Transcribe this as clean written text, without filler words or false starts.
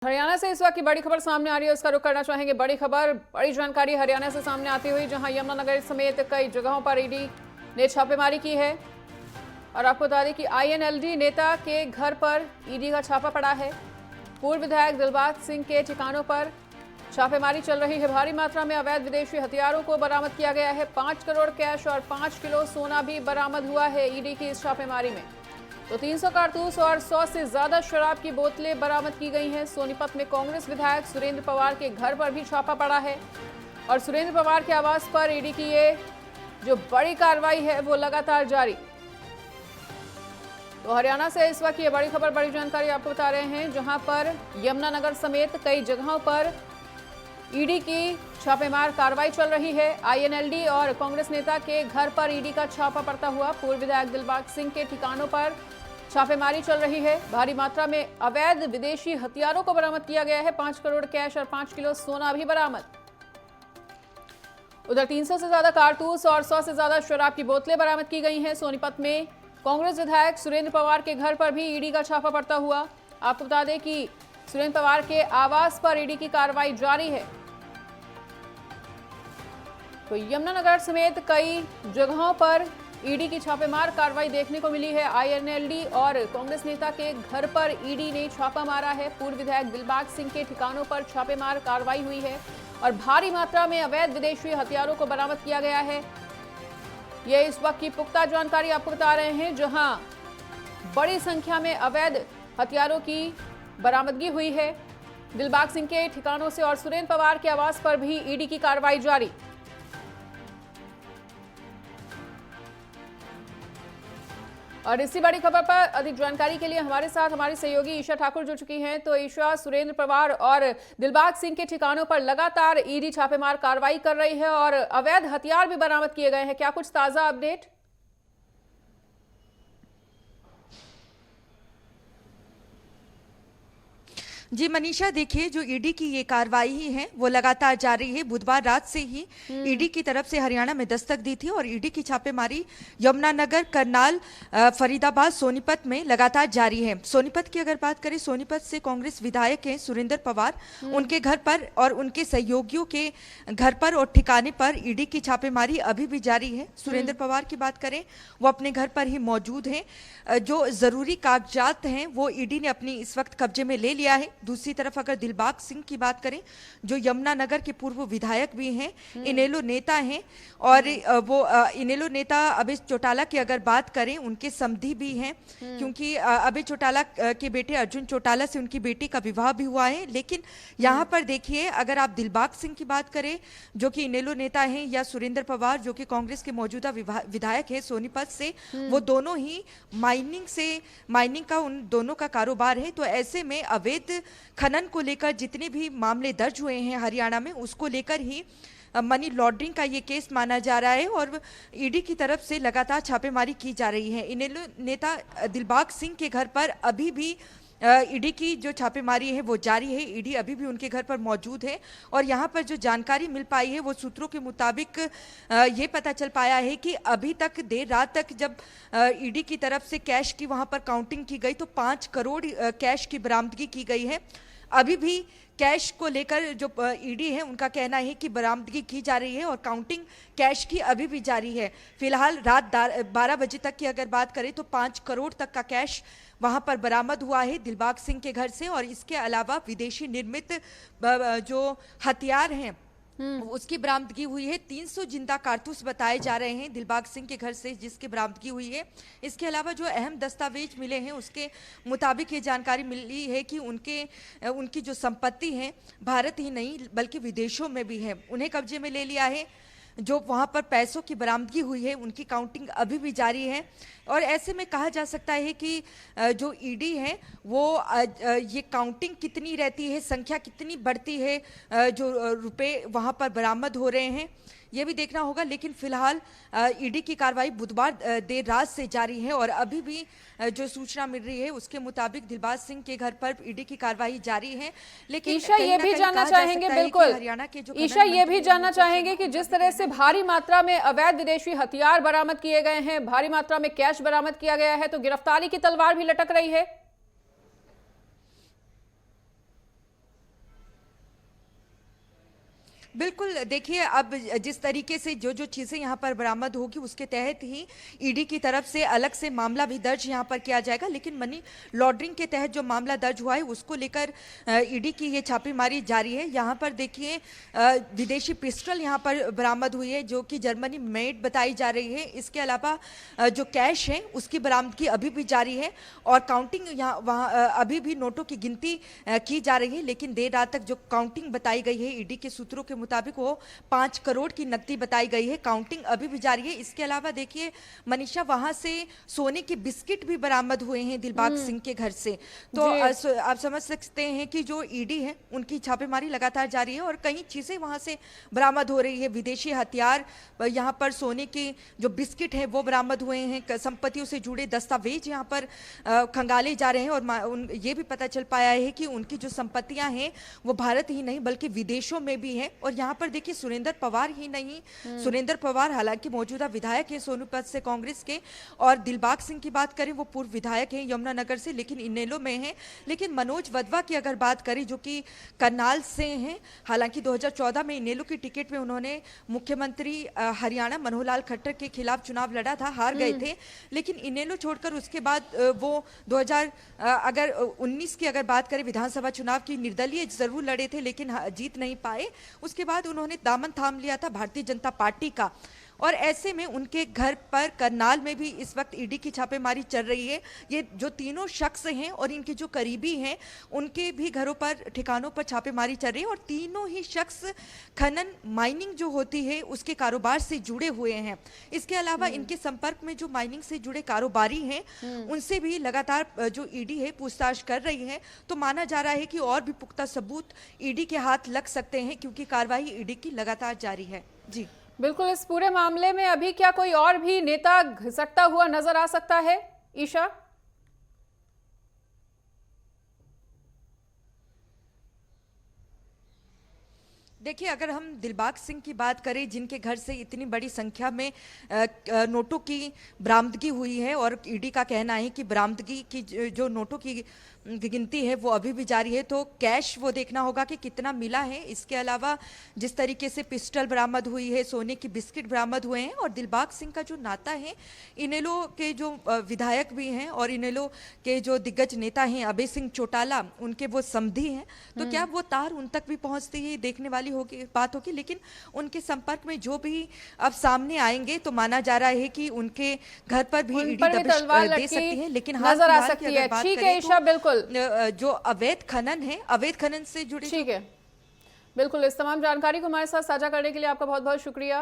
हरियाणा से इस वक्त की बड़ी खबर सामने आ रही है, उसका रुख करना चाहेंगे। बड़ी खबर, बड़ी जानकारी हरियाणा से सामने आती हुई, जहां यमुनानगर समेत कई जगहों पर ईडी ने छापेमारी की है। और आपको बता दें कि आईएनएलडी नेता के घर पर ईडी का छापा पड़ा है। पूर्व विधायक दिलबाग सिंह के ठिकानों पर छापेमारी चल रही है। भारी मात्रा में अवैध विदेशी हथियारों को बरामद किया गया है। 5 करोड़ कैश और 5 किलो सोना भी बरामद हुआ है ईडी की इस छापेमारी में। तो 300 कारतूस और 100 से ज्यादा शराब की बोतलें बरामद की गई हैं। सोनीपत में कांग्रेस विधायक सुरेंद्र पवार के घर पर भी छापा पड़ा है और सुरेंद्र पवार के आवास पर ईडी की ये जो बड़ी कार्रवाई है वो लगातार जारी। तो हरियाणा से इस वक्त ये बड़ी खबर, बड़ी जानकारी आपको बता रहे हैं, जहां पर यमुनानगर समेत कई जगहों पर ईडी की छापेमार कार्रवाई चल रही है। आईएनएलडी और कांग्रेस नेता के घर पर ईडी का छापा पड़ता हुआ पूर्व विधायक दिलबाग सिंह के ठिकानों पर छापेमारी चल रही है। भारी मात्रा में अवैध विदेशी हथियारों को बरामद किया गया है। 5 करोड़ कैश और 5 किलो सोना भी बरामद। उधर 300 से ज्यादा कारतूस और 100 से ज्यादा शराब की बोतलें बरामद की गई हैं। सोनीपत में कांग्रेस विधायक सुरेंद्र पवार के घर पर भी ईडी का छापा पड़ता हुआ। आपको बता दें कि सुरेंद्र पवार के आवास पर ईडी की कार्रवाई जारी है। तो यमुनानगर समेत कई जगहों पर ईडी की छापेमार कार्रवाई देखने को मिली है। आईएनएलडी और कांग्रेस नेता के घर पर ईडी ने छापा मारा है। पूर्व विधायक दिलबाग सिंह के ठिकानों पर छापेमार कार्रवाई हुई है और भारी मात्रा में अवैध विदेशी हथियारों को बरामद किया गया है। ये इस वक्त की पुख्ता जानकारी आपको बता रहे हैं, जहां बड़ी संख्या में अवैध हथियारों की बरामदगी हुई है दिलबाग सिंह के ठिकानों से। और सुरेंद्र पवार के आवास पर भी ईडी की कार्रवाई जारी। और इसी बड़ी खबर पर अधिक जानकारी के लिए हमारे साथ हमारी सहयोगी ईशा ठाकुर जुड़ चुकी हैं। तो ईशा, सुरेंद्र पवार और दिलबाग सिंह के ठिकानों पर लगातार ईडी छापेमार कार्रवाई कर रही है और अवैध हथियार भी बरामद किए गए हैं, क्या कुछ ताजा अपडेट? जी मनीषा, देखिए जो ईडी की ये कार्रवाई है वो लगातार जारी है। बुधवार रात से ही ईडी की तरफ से हरियाणा में दस्तक दी थी और ईडी की छापेमारी यमुनानगर, करनाल, फरीदाबाद, सोनीपत में लगातार जारी है। सोनीपत की अगर बात करें, सोनीपत से कांग्रेस विधायक हैं सुरेंद्र पवार, उनके घर पर और उनके सहयोगियों के घर पर और ठिकाने पर ईडी की छापेमारी अभी भी जारी है। सुरेंद्र पवार की बात करें, वो अपने घर पर ही मौजूद हैं। जो जरूरी कागजात हैं वो ईडी ने अपनी इस वक्त कब्जे में ले लिया है। दूसरी तरफ अगर दिलबाग सिंह की बात करें, जो यमुनानगर के पूर्व विधायक भी हैं, इनेलो नेता हैं और वो इनेलो नेता अभय चौटाला की अगर बात करें, उनके समधी भी हैं, क्योंकि अभय चौटाला के बेटे अर्जुन चौटाला से उनकी बेटी का विवाह भी हुआ है। लेकिन यहाँ पर देखिए, अगर आप दिलबाग सिंह की बात करें जो कि इनेलो नेता हैं, या सुरेंद्र पवार जो कि कांग्रेस के मौजूदा विधायक है सोनीपत से, वो दोनों ही माइनिंग का उन दोनों का कारोबार है। तो ऐसे में अवैध खनन को लेकर जितने भी मामले दर्ज हुए हैं हरियाणा में, उसको लेकर ही मनी लॉन्ड्रिंग का ये केस माना जा रहा है और ईडी की तरफ से लगातार छापेमारी की जा रही है। इनेलो नेता दिलबाग सिंह के घर पर अभी भी ईडी की जो छापेमारी है वो जारी है। ईडी अभी भी उनके घर पर मौजूद है और यहाँ पर जो जानकारी मिल पाई है वो सूत्रों के मुताबिक ये पता चल पाया है कि अभी तक देर रात तक जब ईडी की तरफ से कैश की वहाँ पर काउंटिंग की गई तो 5 करोड़ कैश की बरामदगी की गई है। अभी भी कैश को लेकर जो ईडी है उनका कहना है कि बरामदगी की जा रही है और काउंटिंग कैश की अभी भी जारी है। फिलहाल रात 12 बजे तक की अगर बात करें तो 5 करोड़ तक का कैश वहां पर बरामद हुआ है दिलबाग सिंह के घर से। और इसके अलावा विदेशी निर्मित जो हथियार हैं उसकी बरामदगी हुई है। 300 जिंदा कारतूस बताए जा रहे हैं दिलबाग सिंह के घर से जिसकी बरामदगी हुई है। इसके अलावा जो अहम दस्तावेज मिले हैं उसके मुताबिक ये जानकारी मिली है कि उनकी जो संपत्ति है भारत ही नहीं बल्कि विदेशों में भी है, उन्हें कब्जे में ले लिया है। जो वहां पर पैसों की बरामदगी हुई है उनकी काउंटिंग अभी भी जारी है। और ऐसे में कहा जा सकता है कि जो ईडी है वो ये काउंटिंग कितनी रहती है, संख्या कितनी बढ़ती है, जो रुपए वहां पर बरामद हो रहे हैं, ये भी देखना होगा। लेकिन फिलहाल ईडी की कार्रवाई बुधवार देर रात से जारी है और अभी भी जो सूचना मिल रही है उसके मुताबिक दिलबाग सिंह के घर पर ईडी की कार्रवाई जारी है। लेकिन ईशा ये भी जानना चाहेंगे, बिल्कुल हरियाणा के जो ईशा ये भी जानना चाहेंगे कि जिस तरह से भारी मात्रा में अवैध विदेशी हथियार बरामद किए गए हैं, भारी मात्रा में कैश बरामद किया गया है, तो गिरफ्तारी की तलवार भी लटक रही है। बिल्कुल, देखिए अब जिस तरीके से जो जो चीज़ें यहाँ पर बरामद होगी उसके तहत ही ईडी की तरफ से अलग से मामला भी दर्ज यहाँ पर किया जाएगा, लेकिन मनी लॉन्ड्रिंग के तहत जो मामला दर्ज हुआ है उसको लेकर ईडी की ये छापेमारी जारी है। यहाँ पर देखिए विदेशी पिस्टल यहाँ पर बरामद हुई है जो कि जर्मनी मेड बताई जा रही है। इसके अलावा जो कैश है उसकी बरामदगी अभी भी जारी है और काउंटिंग यहाँ वहाँ अभी भी नोटों की गिनती की जा रही है, लेकिन देर रात तक जो काउंटिंग बताई गई है ईडी के सूत्रों के मुताबिक वो 5 करोड़ की नकदी बताई गई है। काउंटिंग अभी भी जारी है। इसके अलावा देखिए मनीषा वहां से सोने के बिस्किट भी बरामद हुए हैं दिलबाग सिंह के घर से। तो आप समझ सकते हैं कि जो ईडी है उनकी छापेमारी लगातार जारी है और कई चीजें वहां से बरामद हो रही है। विदेशी हथियार, यहाँ पर सोने के जो बिस्किट है वो बरामद हुए हैं, संपत्तियों से जुड़े दस्तावेज यहाँ पर खंगाले जा रहे हैं और ये भी पता चल पाया है कि उनकी जो संपत्तियां हैं वो भारत ही नहीं बल्कि विदेशों में भी है। और यहाँ पर देखिए सुरेंद्र पवार ही नहीं, सुरेंद्र पवार हालांकि मौजूदा विधायक है सोनीपत से कांग्रेस के, और दिलबाग सिंह की बात करें वो पूर्व विधायक हैं यमुनानगर से लेकिन इनेलो में हैं। लेकिन मनोज वधवा की अगर बात करें जो कि करनाल से हैं, हालांकि 2014 में इनेलो की टिकट में उन्होंने मुख्यमंत्री हरियाणा मनोहर लाल खट्टर के खिलाफ चुनाव लड़ा था, हार गए थे। लेकिन इनेलो छोड़कर उसके बाद वो 2019 की अगर बात करें विधानसभा चुनाव की निर्दलीय जरूर लड़े थे लेकिन जीत नहीं पाए। उसके बाद उन्होंने दामन थाम लिया था भारतीय जनता पार्टी का और ऐसे में उनके घर पर करनाल में भी इस वक्त ईडी की छापेमारी चल रही है। ये जो तीनों शख्स हैं और इनके जो करीबी हैं उनके भी घरों पर, ठिकानों पर छापेमारी चल रही है और तीनों ही शख्स खनन, माइनिंग जो होती है उसके कारोबार से जुड़े हुए हैं। इसके अलावा इनके संपर्क में जो माइनिंग से जुड़े कारोबारी हैं उनसे भी लगातार जो ईडी है पूछताछ कर रही है। तो माना जा रहा है कि और भी पुख्ता सबूत ईडी के हाथ लग सकते हैं क्योंकि कार्रवाई ईडी की लगातार जारी है। जी बिल्कुल, इस पूरे मामले में अभी क्या कोई और भी नेता घिसटता हुआ नजर आ सकता है ईशा? देखिए अगर हम दिलबाग सिंह की बात करें जिनके घर से इतनी बड़ी संख्या में नोटों की बरामदगी हुई है और ईडी का कहना है कि बरामदगी की जो नोटों की गिनती है वो अभी भी जारी है, तो कैश वो देखना होगा कि कितना मिला है। इसके अलावा जिस तरीके से पिस्टल बरामद हुई है, सोने की बिस्किट बरामद हुए हैं और दिलबाग सिंह का जो नाता है इनेलो के जो विधायक भी हैं और इनेलो के जो दिग्गज नेता हैं अभय सिंह चौटाला, उनके वो समधी हैं। तो क्या वो तार उन तक भी पहुंचती है देखने वाली होगी बात होगी, लेकिन उनके संपर्क में जो भी अब सामने आएंगे तो माना जा रहा है कि उनके घर पर भी ईडी दबिश दे सकती है। लेकिन नजर आ सकती है। ठीक है ईशा, बिल्कुल जो अवैध खनन है, अवैध खनन से जुड़े, ठीक है, बिल्कुल। इस तमाम जानकारी को हमारे साथ साझा करने के लिए आपका बहुत बहुत शुक्रिया।